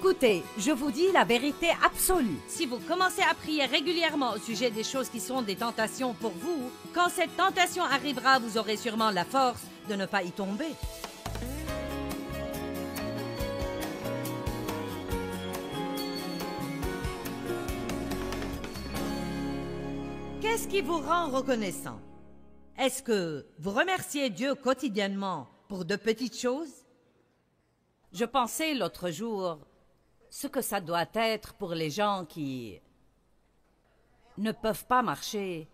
Écoutez, je vous dis la vérité absolue. Si vous commencez à prier régulièrement au sujet des choses qui sont des tentations pour vous, quand cette tentation arrivera, vous aurez sûrement la force de ne pas y tomber. Qu'est-ce qui vous rend reconnaissant? Est-ce que vous remerciez Dieu quotidiennement pour de petites choses? Je pensais l'autre jour ce que ça doit être pour les gens qui ne peuvent pas marcher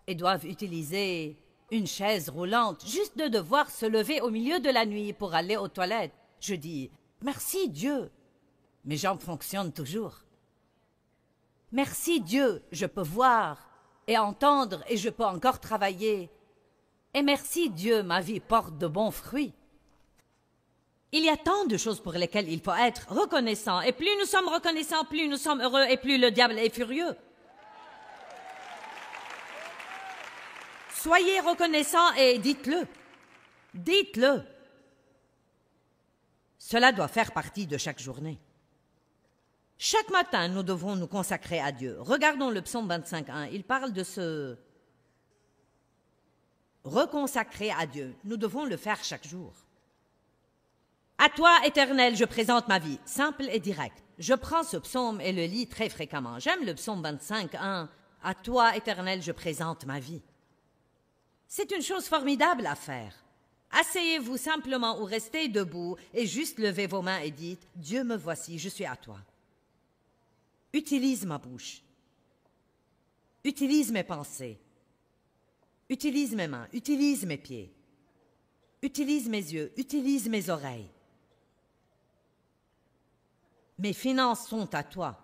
et doivent utiliser une chaise roulante, juste de devoir se lever au milieu de la nuit pour aller aux toilettes. Je dis, merci Dieu, mes jambes fonctionnent toujours. Merci Dieu, je peux voir et entendre et je peux encore travailler. Et merci Dieu, ma vie porte de bons fruits. Il y a tant de choses pour lesquelles il faut être reconnaissant. Et plus nous sommes reconnaissants, plus nous sommes heureux et plus le diable est furieux. Soyez reconnaissants et dites-le. Dites-le. Cela doit faire partie de chaque journée. Chaque matin, nous devons nous consacrer à Dieu. Regardons le psaume 25:1. Il parle de se reconsacrer à Dieu. Nous devons le faire chaque jour. À toi, Éternel, je présente ma vie. Simple et direct. Je prends ce psaume et le lis très fréquemment. J'aime le psaume 25:1. À toi, Éternel, je présente ma vie. C'est une chose formidable à faire. Asseyez-vous simplement ou restez debout et juste levez vos mains et dites « Dieu, me voici, je suis à toi. » Utilise ma bouche. Utilise mes pensées. Utilise mes mains. Utilise mes pieds. Utilise mes yeux. Utilise mes oreilles. Mes finances sont à toi.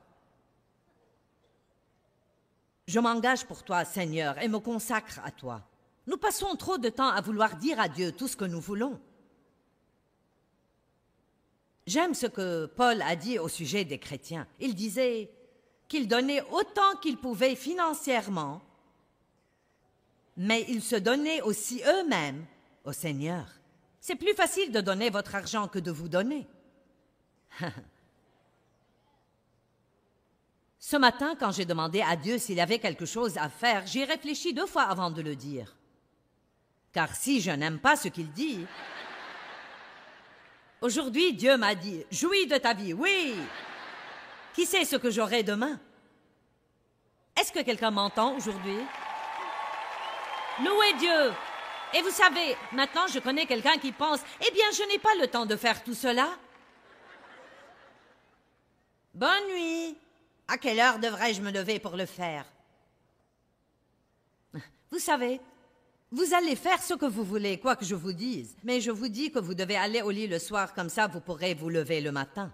Je m'engage pour toi, Seigneur, et me consacre à toi. Nous passons trop de temps à vouloir dire à Dieu tout ce que nous voulons. J'aime ce que Paul a dit au sujet des chrétiens. Il disait qu'ils donnaient autant qu'ils pouvaient financièrement, mais ils se donnaient aussi eux-mêmes au Seigneur. C'est plus facile de donner votre argent que de vous donner. Ce matin, quand j'ai demandé à Dieu s'il y avait quelque chose à faire, j'y ai réfléchi 2 fois avant de le dire. Car si je n'aime pas ce qu'il dit, aujourd'hui, Dieu m'a dit, jouis de ta vie, oui. Qui sait ce que j'aurai demain? Est-ce que quelqu'un m'entend aujourd'hui? Louez Dieu! Et vous savez, maintenant je connais quelqu'un qui pense, eh bien, je n'ai pas le temps de faire tout cela. Bonne nuit. À quelle heure devrais-je me lever pour le faire? Vous savez, vous allez faire ce que vous voulez, quoi que je vous dise. Mais je vous dis que vous devez aller au lit le soir, comme ça vous pourrez vous lever le matin.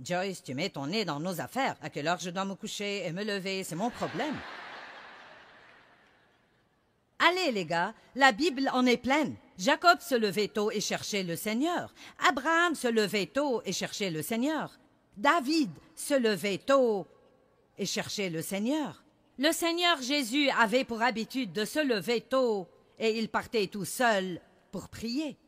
Joyce, tu mets ton nez dans nos affaires. À quelle heure je dois me coucher et me lever, c'est mon problème. Allez les gars, la Bible en est pleine. Jacob se levait tôt et cherchait le Seigneur. Abraham se levait tôt et cherchait le Seigneur. David se levait tôt et cherchait le Seigneur. Le Seigneur Jésus avait pour habitude de se lever tôt et il partait tout seul pour prier.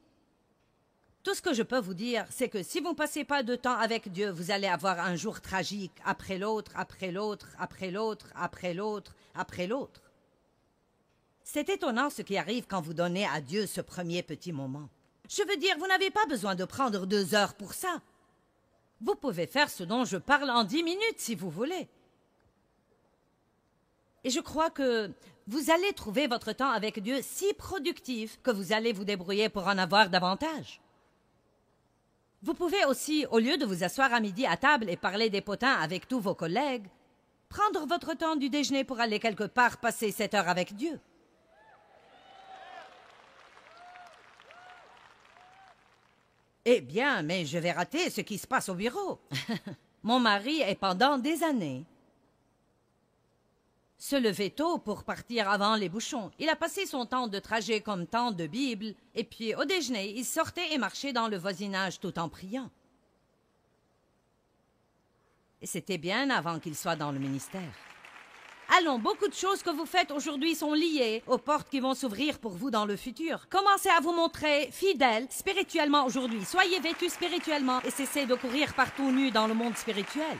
Tout ce que je peux vous dire, c'est que si vous ne passez pas de temps avec Dieu, vous allez avoir un jour tragique après l'autre, après l'autre, après l'autre, après l'autre, après l'autre. C'est étonnant ce qui arrive quand vous donnez à Dieu ce premier petit moment. Je veux dire, vous n'avez pas besoin de prendre 2 heures pour ça. Vous pouvez faire ce dont je parle en 10 minutes si vous voulez. Et je crois que vous allez trouver votre temps avec Dieu si productif que vous allez vous débrouiller pour en avoir davantage. Vous pouvez aussi, au lieu de vous asseoir à midi à table et parler des potins avec tous vos collègues, prendre votre temps du déjeuner pour aller quelque part passer 7 heures avec Dieu. Eh bien, mais je vais rater ce qui se passe au bureau. Mon mari est pendant des années se lever tôt pour partir avant les bouchons. Il a passé son temps de trajet comme temps de Bible, et puis au déjeuner, il sortait et marchait dans le voisinage tout en priant. Et c'était bien avant qu'il soit dans le ministère. Allons, beaucoup de choses que vous faites aujourd'hui sont liées aux portes qui vont s'ouvrir pour vous dans le futur. Commencez à vous montrer fidèles spirituellement aujourd'hui. Soyez vêtus spirituellement et cessez de courir partout nus dans le monde spirituel.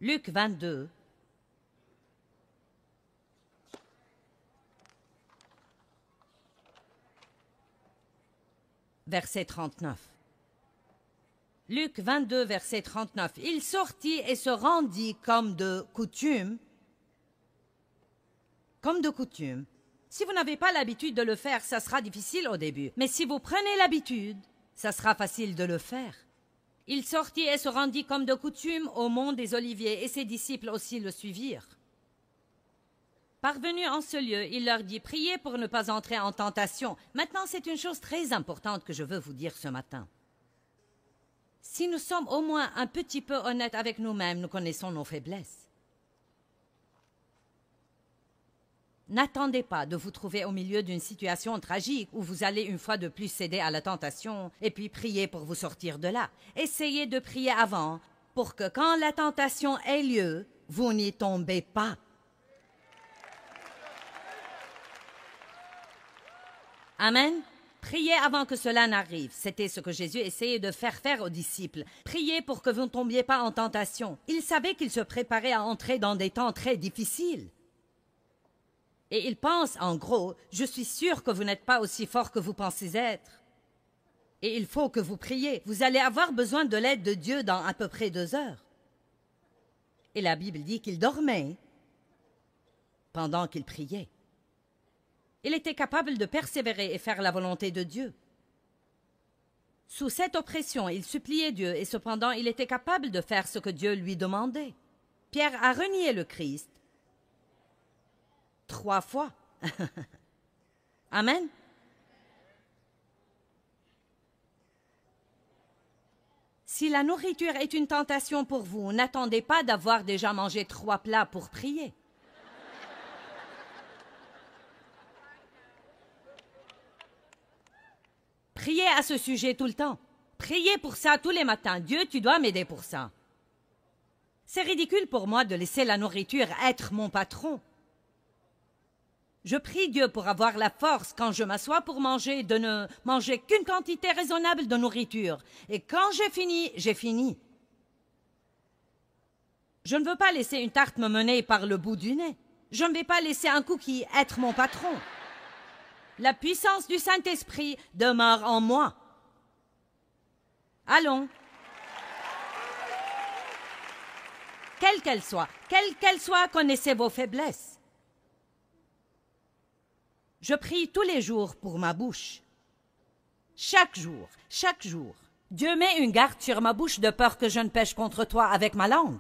Luc 22. Verset 39. Luc 22, verset 39. Il sortit et se rendit comme de coutume. Comme de coutume. Si vous n'avez pas l'habitude de le faire, ça sera difficile au début. Mais si vous prenez l'habitude, ça sera facile de le faire. Il sortit et se rendit comme de coutume au mont des Oliviers, et ses disciples aussi le suivirent. Parvenu en ce lieu, il leur dit « Priez pour ne pas entrer en tentation ». Maintenant, c'est une chose très importante que je veux vous dire ce matin. Si nous sommes au moins un petit peu honnêtes avec nous-mêmes, nous connaissons nos faiblesses. N'attendez pas de vous trouver au milieu d'une situation tragique où vous allez une fois de plus céder à la tentation et puis prier pour vous sortir de là. Essayez de prier avant pour que quand la tentation ait lieu, vous n'y tombez pas. Amen. Priez avant que cela n'arrive. C'était ce que Jésus essayait de faire aux disciples. Priez pour que vous ne tombiez pas en tentation. Il savait qu'il se préparait à entrer dans des temps très difficiles. Et il pense, en gros, je suis sûr que vous n'êtes pas aussi fort que vous pensez être. Et il faut que vous priez. Vous allez avoir besoin de l'aide de Dieu dans à peu près 2 heures. Et la Bible dit qu'il dormait pendant qu'il priait. Il était capable de persévérer et faire la volonté de Dieu. Sous cette oppression, il suppliait Dieu et cependant il était capable de faire ce que Dieu lui demandait. Pierre a renié le Christ 3 fois. Amen. Si la nourriture est une tentation pour vous, n'attendez pas d'avoir déjà mangé 3 plats pour prier. Priez à ce sujet tout le temps. Priez pour ça tous les matins. Dieu, tu dois m'aider pour ça. C'est ridicule pour moi de laisser la nourriture être mon patron. Je prie Dieu pour avoir la force, quand je m'assois pour manger, de ne manger qu'une quantité raisonnable de nourriture. Et quand j'ai fini, j'ai fini. Je ne veux pas laisser une tarte me mener par le bout du nez. Je ne vais pas laisser un cookie être mon patron. La puissance du Saint-Esprit demeure en moi. Allons. Quelle qu'elle soit, connaissez vos faiblesses. Je prie tous les jours pour ma bouche. Chaque jour. Dieu met une garde sur ma bouche de peur que je ne pêche contre toi avec ma langue.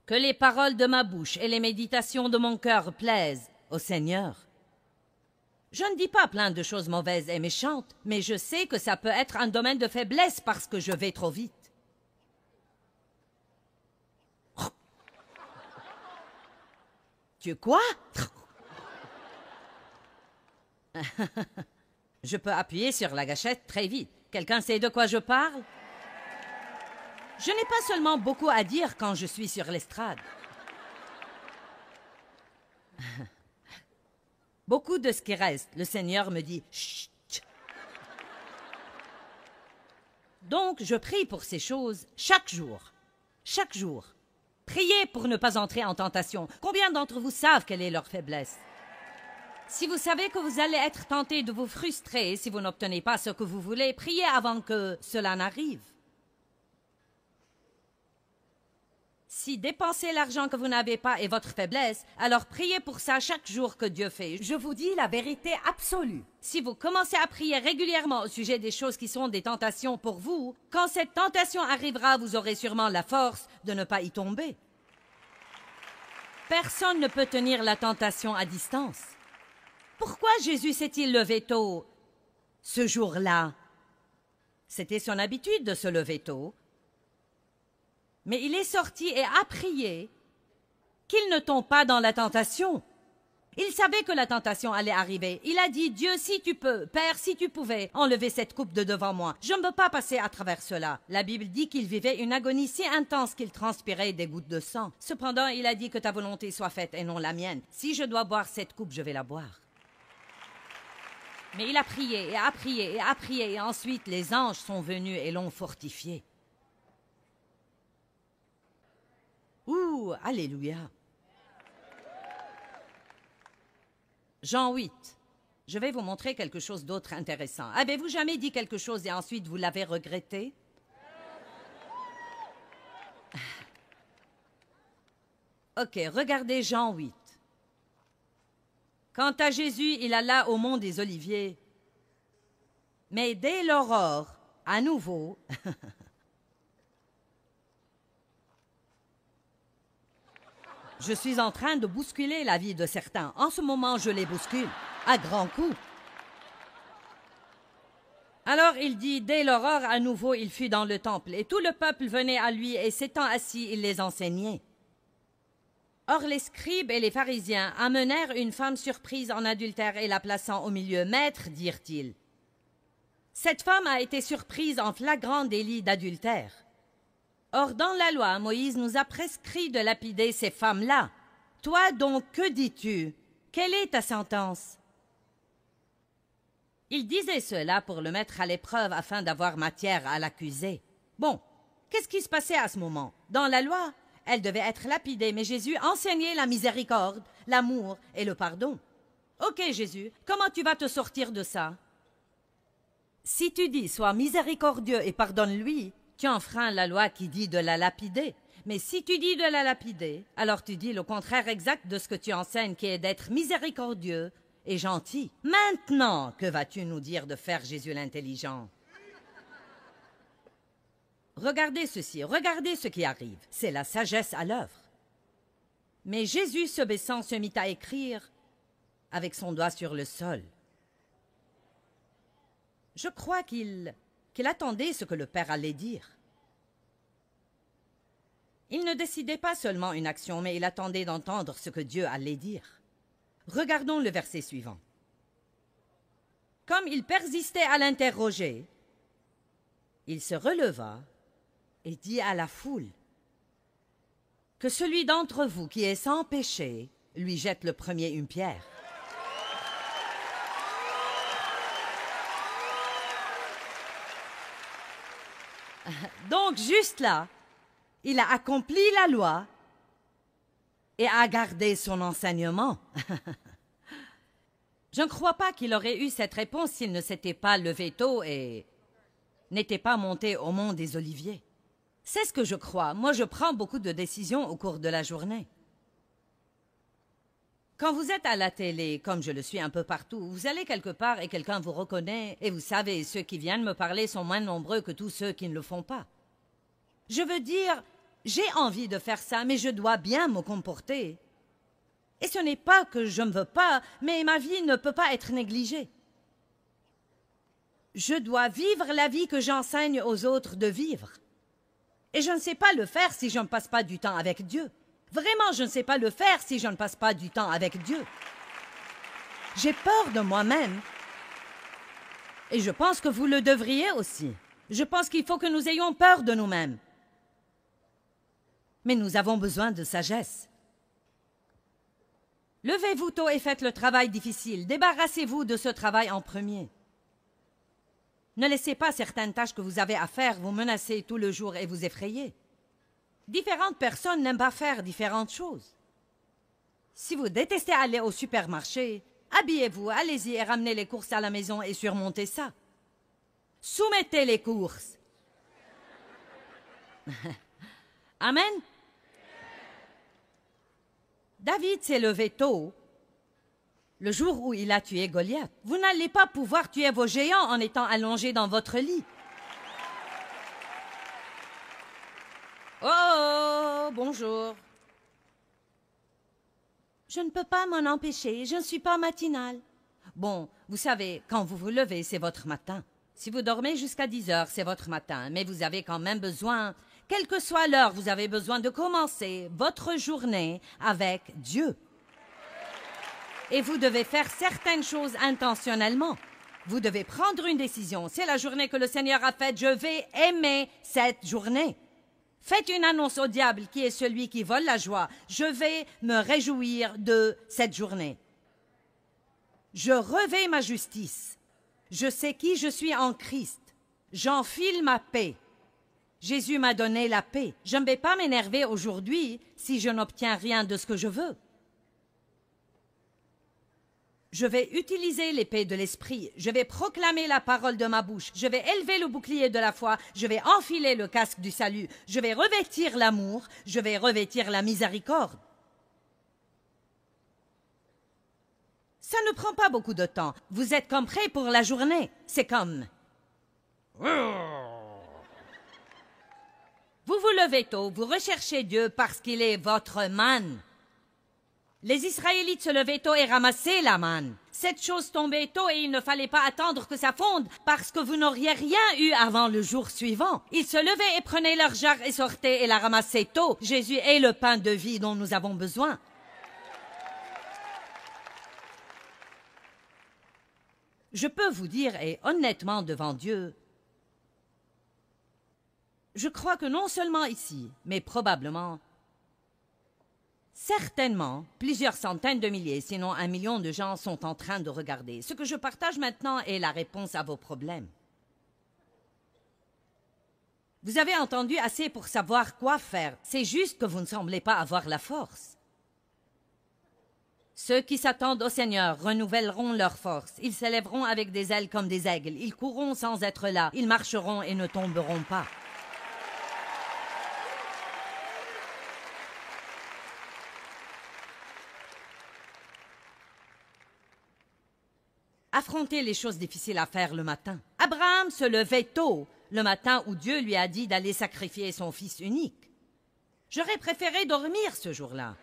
Que les paroles de ma bouche et les méditations de mon cœur plaisent au Seigneur. Je ne dis pas plein de choses mauvaises et méchantes, mais je sais que ça peut être un domaine de faiblesse parce que je vais trop vite. Tu quoi? Je peux appuyer sur la gâchette très vite. Quelqu'un sait de quoi je parle? Je n'ai pas seulement beaucoup à dire quand je suis sur l'estrade. Beaucoup de ce qui reste, le Seigneur me dit « Chut ». Donc, je prie pour ces choses chaque jour. Chaque jour. Priez pour ne pas entrer en tentation. Combien d'entre vous savent quelle est leur faiblesse? Si vous savez que vous allez être tenté de vous frustrer si vous n'obtenez pas ce que vous voulez, priez avant que cela n'arrive. Si dépenser l'argent que vous n'avez pas est votre faiblesse, alors priez pour ça chaque jour que Dieu fait. Je vous dis la vérité absolue. Si vous commencez à prier régulièrement au sujet des choses qui sont des tentations pour vous, quand cette tentation arrivera, vous aurez sûrement la force de ne pas y tomber. Personne ne peut tenir la tentation à distance. Pourquoi Jésus s'est-il levé tôt ce jour-là? C'était son habitude de se lever tôt. Mais il est sorti et a prié qu'il ne tombe pas dans la tentation. Il savait que la tentation allait arriver. Il a dit, Dieu, si tu peux, Père, si tu pouvais enlever cette coupe de devant moi. Je ne veux pas passer à travers cela. La Bible dit qu'il vivait une agonie si intense qu'il transpirait des gouttes de sang. Cependant, il a dit que ta volonté soit faite et non la mienne. Si je dois boire cette coupe, je vais la boire. Mais il a prié et a prié et a prié et ensuite les anges sont venus et l'ont fortifié. Ouh, alléluia. Jean 8. Je vais vous montrer quelque chose d'autre intéressant. Avez-vous jamais dit quelque chose et ensuite vous l'avez regretté? Ok, regardez Jean 8. Quant à Jésus, il alla au mont des Oliviers. Mais dès l'aurore, à nouveau, je suis en train de bousculer la vie de certains. En ce moment, je les bouscule, à grands coups. Alors il dit, dès l'aurore, à nouveau, il fut dans le temple, et tout le peuple venait à lui, et s'étant assis, il les enseignait. Or les scribes et les pharisiens amenèrent une femme surprise en adultère et la plaçant au milieu. Maître, dirent-ils, cette femme a été surprise en flagrant délit d'adultère. Or, dans la loi, Moïse nous a prescrit de lapider ces femmes-là. Toi donc, que dis-tu? Quelle est ta sentence? Il disait cela pour le mettre à l'épreuve afin d'avoir matière à l'accuser. Bon, qu'est-ce qui se passait à ce moment? Dans la loi, elle devait être lapidée, mais Jésus enseignait la miséricorde, l'amour et le pardon. Ok, Jésus, comment tu vas te sortir de ça? Si tu dis « sois miséricordieux et pardonne-lui », tu enfreins la loi qui dit de la lapider. Mais si tu dis de la lapider, alors tu dis le contraire exact de ce que tu enseignes, qui est d'être miséricordieux et gentil. Maintenant, que vas-tu nous dire de faire, Jésus l'intelligent? Regardez ceci, regardez ce qui arrive. C'est la sagesse à l'œuvre. Mais Jésus, se baissant, se mit à écrire avec son doigt sur le sol. Je crois qu'il attendait ce que le Père allait dire. Il ne décidait pas seulement une action, mais il attendait d'entendre ce que Dieu allait dire. Regardons le verset suivant. Comme il persistait à l'interroger, il se releva et dit à la foule, « Que celui d'entre vous qui est sans péché lui jette le premier une pierre. » Donc, juste là, il a accompli la loi et a gardé son enseignement. Je ne crois pas qu'il aurait eu cette réponse s'il ne s'était pas levé tôt et n'était pas monté au mont des Oliviers. C'est ce que je crois. Moi, je prends beaucoup de décisions au cours de la journée. Quand vous êtes à la télé, comme je le suis un peu partout, vous allez quelque part et quelqu'un vous reconnaît, et vous savez, ceux qui viennent me parler sont moins nombreux que tous ceux qui ne le font pas. Je veux dire, j'ai envie de faire ça, mais je dois bien me comporter. Et ce n'est pas que je ne veux pas, mais ma vie ne peut pas être négligée. Je dois vivre la vie que j'enseigne aux autres de vivre. Et je ne sais pas le faire si je ne passe pas du temps avec Dieu. Vraiment, je ne sais pas le faire si je ne passe pas du temps avec Dieu. J'ai peur de moi-même. Et je pense que vous le devriez aussi. Je pense qu'il faut que nous ayons peur de nous-mêmes. Mais nous avons besoin de sagesse. Levez-vous tôt et faites le travail difficile. Débarrassez-vous de ce travail en premier. Ne laissez pas certaines tâches que vous avez à faire vous menacer tout le jour et vous effrayer. Différentes personnes n'aiment pas faire différentes choses. Si vous détestez aller au supermarché, habillez-vous, allez-y et ramenez les courses à la maison et surmontez ça. Soumettez les courses. Amen. David s'est levé tôt, le jour où il a tué Goliath. Vous n'allez pas pouvoir tuer vos géants en étant allongé dans votre lit. Oh, bonjour. Je ne peux pas m'en empêcher, je ne suis pas matinale. Bon, vous savez, quand vous vous levez, c'est votre matin. Si vous dormez jusqu'à 10 heures, c'est votre matin, mais vous avez quand même besoin Quelle que soit l'heure, vous avez besoin de commencer votre journée avec Dieu. Et vous devez faire certaines choses intentionnellement. Vous devez prendre une décision. C'est la journée que le Seigneur a faite. Je vais aimer cette journée. Faites une annonce au diable qui est celui qui vole la joie. Je vais me réjouir de cette journée. Je revais ma justice. Je sais qui je suis en Christ. J'enfile ma paix. Jésus m'a donné la paix. Je ne vais pas m'énerver aujourd'hui si je n'obtiens rien de ce que je veux. Je vais utiliser l'épée de l'esprit. Je vais proclamer la parole de ma bouche. Je vais élever le bouclier de la foi. Je vais enfiler le casque du salut. Je vais revêtir l'amour. Je vais revêtir la miséricorde. Ça ne prend pas beaucoup de temps. Vous êtes comme prêts pour la journée. C'est comme... Vous vous levez tôt, vous recherchez Dieu parce qu'il est votre manne. Les Israélites se levaient tôt et ramassaient la manne. Cette chose tombait tôt et il ne fallait pas attendre que ça fonde parce que vous n'auriez rien eu avant le jour suivant. Ils se levaient et prenaient leur jarre et sortaient et la ramassaient tôt. Jésus est le pain de vie dont nous avons besoin. Je peux vous dire, et honnêtement devant Dieu, je crois que non seulement ici, mais probablement, certainement, plusieurs centaines de milliers, sinon 1 million de gens sont en train de regarder. Ce que je partage maintenant est la réponse à vos problèmes. Vous avez entendu assez pour savoir quoi faire. C'est juste que vous ne semblez pas avoir la force. Ceux qui s'attendent au Seigneur renouvelleront leur force. Ils s'élèveront avec des ailes comme des aigles. Ils courront sans être là. Ils marcheront et ne tomberont pas. Affronter les choses difficiles à faire le matin. Abraham se levait tôt, le matin où Dieu lui a dit d'aller sacrifier son fils unique. J'aurais préféré dormir ce jour-là.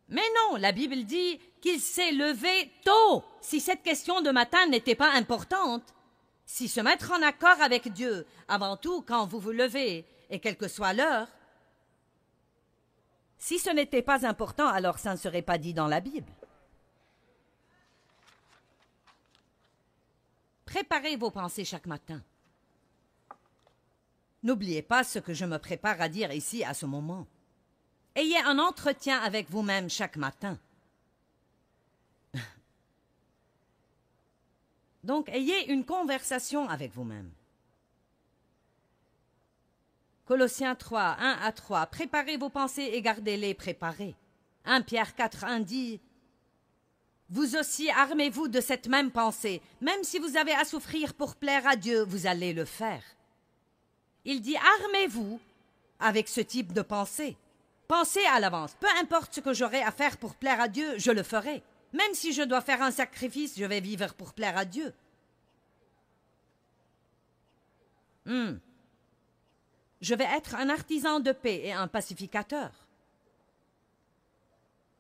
Mais non, la Bible dit qu'il s'est levé tôt. Si cette question de matin n'était pas importante, si se mettre en accord avec Dieu, avant tout quand vous vous levez, et quelle que soit l'heure, si ce n'était pas important, alors ça ne serait pas dit dans la Bible. Préparez vos pensées chaque matin. N'oubliez pas ce que je me prépare à dire ici à ce moment. Ayez un entretien avec vous-même chaque matin. Donc, ayez une conversation avec vous-même. Colossiens 3, 1 à 3. Préparez vos pensées et gardez-les préparées. 1 Pierre 4, 1 dit « Vous aussi armez-vous de cette même pensée. Même si vous avez à souffrir pour plaire à Dieu, vous allez le faire. » Il dit « Armez-vous avec ce type de pensée. » Pensez à l'avance. Peu importe ce que j'aurai à faire pour plaire à Dieu, je le ferai. Même si je dois faire un sacrifice, je vais vivre pour plaire à Dieu. Je vais être un artisan de paix et un pacificateur.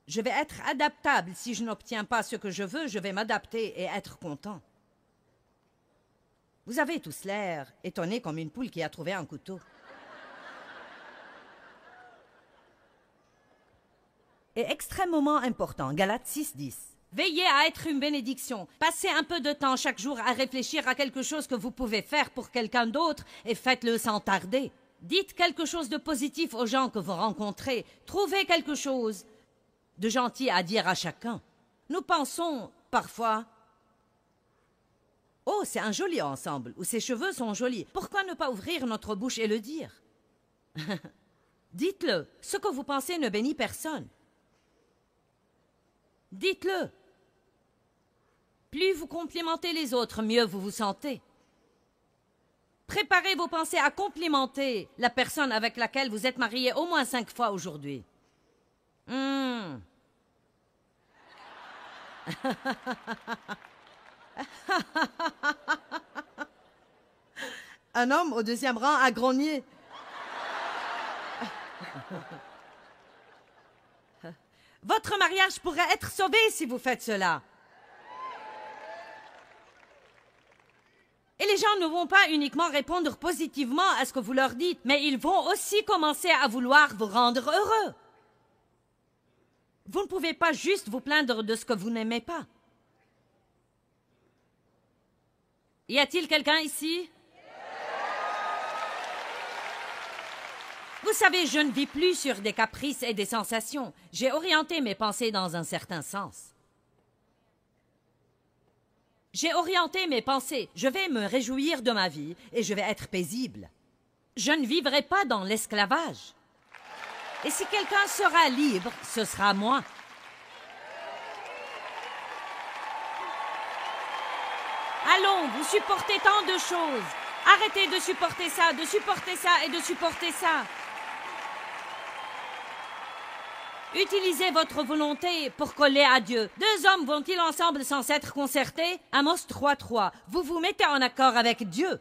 Je vais être adaptable. Si je n'obtiens pas ce que je veux, je vais m'adapter et être content. Vous avez tous l'air étonnés comme une poule qui a trouvé un couteau. Et extrêmement important, Galates 6:10. Veillez à être une bénédiction. Passez un peu de temps chaque jour à réfléchir à quelque chose que vous pouvez faire pour quelqu'un d'autre et faites-le sans tarder. Dites quelque chose de positif aux gens que vous rencontrez. Trouvez quelque chose de gentil à dire à chacun. Nous pensons parfois « Oh, c'est un joli ensemble » ou « Ses cheveux sont jolis ». Pourquoi ne pas ouvrir notre bouche et le dire? Dites-le. Ce que vous pensez ne bénit personne. Dites-le. Plus vous complimentez les autres, mieux vous vous sentez. Préparez vos pensées à complimenter la personne avec laquelle vous êtes marié au moins 5 fois aujourd'hui. Un homme au 2e rang a grogné. Votre mariage pourrait être sauvé si vous faites cela. Et les gens ne vont pas uniquement répondre positivement à ce que vous leur dites, mais ils vont aussi commencer à vouloir vous rendre heureux. Vous ne pouvez pas juste vous plaindre de ce que vous n'aimez pas. Y a-t-il quelqu'un ici? Vous savez, je ne vis plus sur des caprices et des sensations. J'ai orienté mes pensées dans un certain sens. J'ai orienté mes pensées. Je vais me réjouir de ma vie et je vais être paisible. Je ne vivrai pas dans l'esclavage. Et si quelqu'un sera libre, ce sera moi. Allons, vous supportez tant de choses. Arrêtez de supporter ça et de supporter ça. Utilisez votre volonté pour coller à Dieu. Deux hommes vont-ils ensemble sans s'être concertés? Amos 3:3. Vous vous mettez en accord avec Dieu.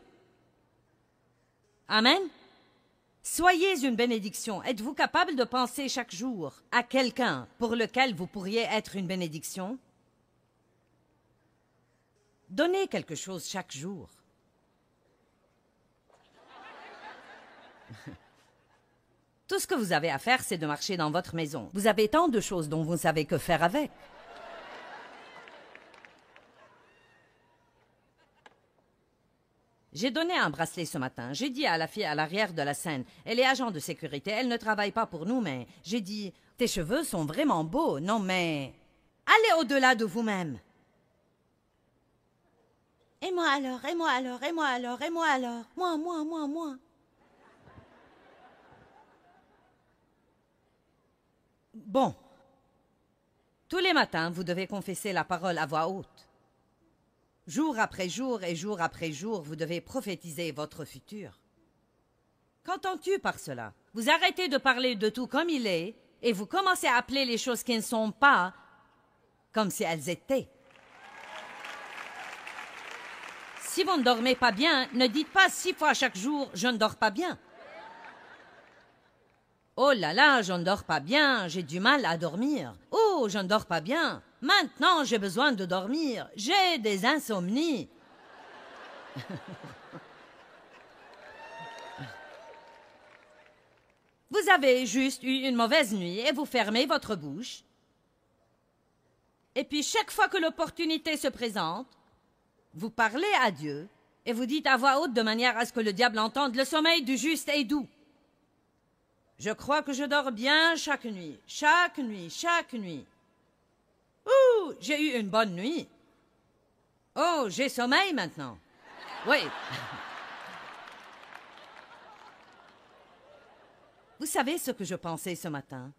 Amen. Soyez une bénédiction. Êtes-vous capable de penser chaque jour à quelqu'un pour lequel vous pourriez être une bénédiction? Donnez quelque chose chaque jour. Tout ce que vous avez à faire, c'est de marcher dans votre maison. Vous avez tant de choses dont vous ne savez que faire avec. J'ai donné un bracelet ce matin. J'ai dit à la fille à l'arrière de la scène, elle est agent de sécurité, elle ne travaille pas pour nous, mais j'ai dit, tes cheveux sont vraiment beaux, non mais... Allez au-delà de vous-même. Et moi alors, et moi alors, et moi alors, et moi alors. Moi. Bon. Tous les matins, vous devez confesser la parole à voix haute. Jour après jour et jour après jour, vous devez prophétiser votre futur. Qu'entends-tu par cela? Vous arrêtez de parler de tout comme il est et vous commencez à appeler les choses qui ne sont pas comme si elles étaient. Si vous ne dormez pas bien, ne dites pas 6 fois chaque jour « je ne dors pas bien ». Oh là là, je ne dors pas bien, j'ai du mal à dormir. Oh, je ne dors pas bien. Maintenant, j'ai besoin de dormir. J'ai des insomnies. Vous avez juste eu une mauvaise nuit et vous fermez votre bouche. Et puis, chaque fois que l'opportunité se présente, vous parlez à Dieu et vous dites à voix haute de manière à ce que le diable entende « Le sommeil du juste est doux ». Je crois que je dors bien chaque nuit. Ouh, j'ai eu une bonne nuit. Oh, j'ai sommeil maintenant. Oui. Vous savez ce que je pensais ce matin?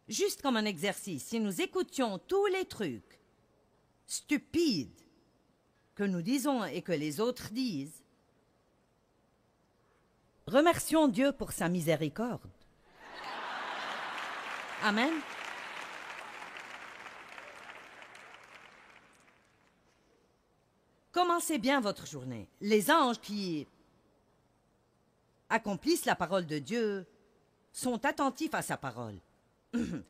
Juste comme un exercice, si nous écoutions tous les trucs stupides que nous disons et que les autres disent, remercions Dieu pour sa miséricorde. Amen. Commencez bien votre journée. Les anges qui accomplissent la parole de Dieu sont attentifs à sa parole.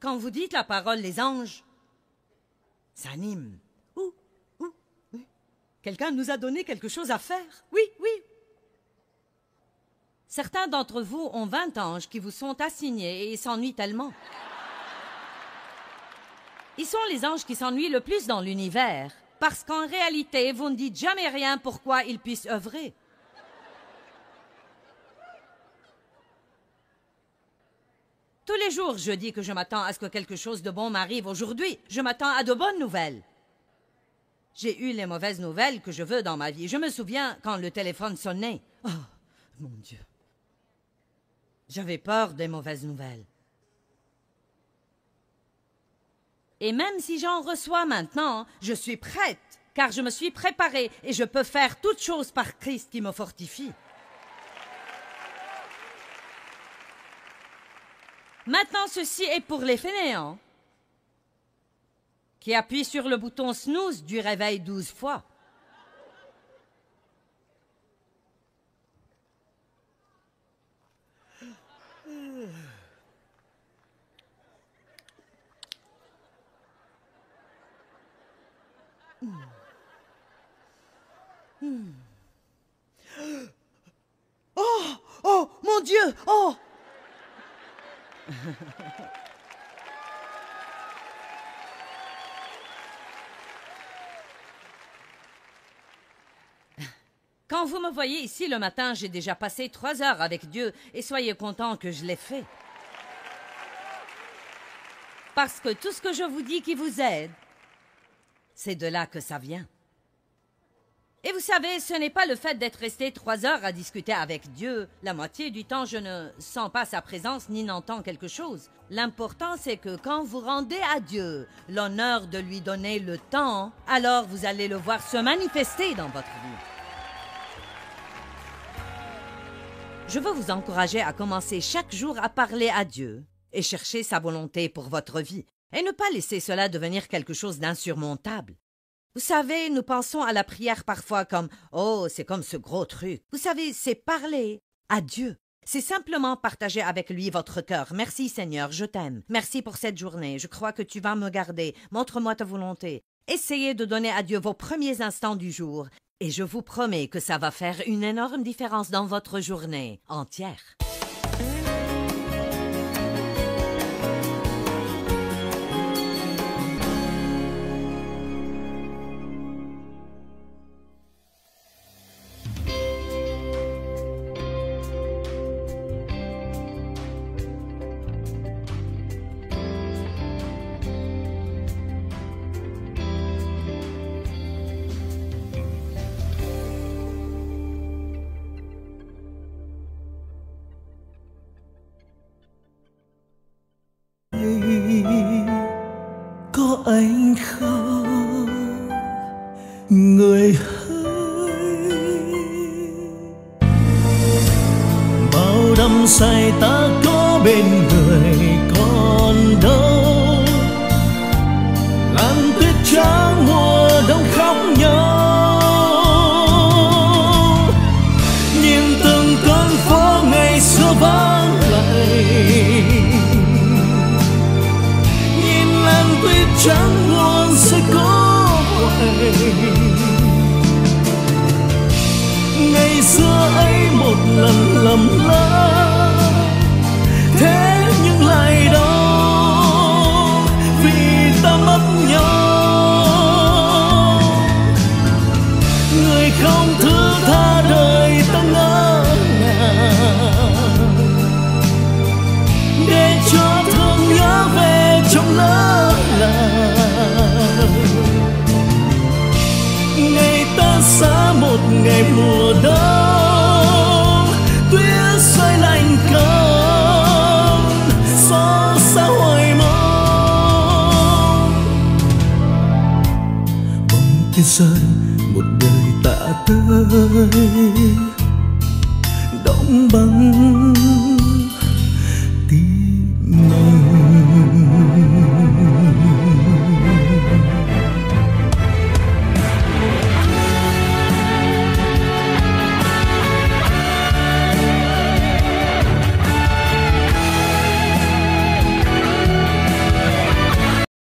Quand vous dites la parole, les anges s'animent. Ouh. Quelqu'un nous a donné quelque chose à faire. Oui. Certains d'entre vous ont 20 anges qui vous sont assignés et ils s'ennuient tellement. Ils sont les anges qui s'ennuient le plus dans l'univers, parce qu'en réalité, vous ne dites jamais rien pourquoi ils puissent œuvrer. Tous les jours, je dis que je m'attends à ce que quelque chose de bon m'arrive aujourd'hui. Je m'attends à de bonnes nouvelles. J'ai eu les mauvaises nouvelles que je veux dans ma vie. Je me souviens quand le téléphone sonnait. Oh, mon Dieu. J'avais peur des mauvaises nouvelles. Et même si j'en reçois maintenant, je suis prête, car je me suis préparée et je peux faire toutes choses par Christ qui me fortifie. Maintenant, ceci est pour les fainéants qui appuient sur le bouton snooze du réveil 12 fois. Dieu! Oh! Quand vous me voyez ici le matin, j'ai déjà passé 3 heures avec Dieu et soyez contents que je l'ai fait. Parce que tout ce que je vous dis qui vous aide, c'est de là que ça vient. Et vous savez, ce n'est pas le fait d'être resté 3 heures à discuter avec Dieu. La moitié du temps, je ne sens pas sa présence ni n'entends quelque chose. L'important, c'est que quand vous rendez à Dieu l'honneur de lui donner le temps, alors vous allez le voir se manifester dans votre vie. Je veux vous encourager à commencer chaque jour à parler à Dieu et chercher sa volonté pour votre vie, et ne pas laisser cela devenir quelque chose d'insurmontable. Vous savez, nous pensons à la prière parfois comme « Oh, c'est comme ce gros truc ». Vous savez, c'est parler à Dieu. C'est simplement partager avec lui votre cœur. « Merci Seigneur, je t'aime. Merci pour cette journée. Je crois que tu vas me garder. Montre-moi ta volonté. » Essayez de donner à Dieu vos premiers instants du jour. Et je vous promets que ça va faire une énorme différence dans votre journée entière. Có anh không người hỡi, bao đắm say ta có bên người còn đâu, làn tuyết trắng mùa đông khóc nhau, nhìn từng con phố ngày xưa vắng lặng, tuyết trắng buồn sẽ có quay. Ngày xưa ấy một lần lầm lỡ, thế nhưng lại đau vì ta mất nhau. Người không thứ tha đời ta ngỡ ngàng, để cho thương nhớ về trong lỡ ngày ta xa một ngày mùa đông, tuyết rơi lạnh cóng, xót xa hoài mong. Bóng tuyết rơi một đời tạ tới, đóng băng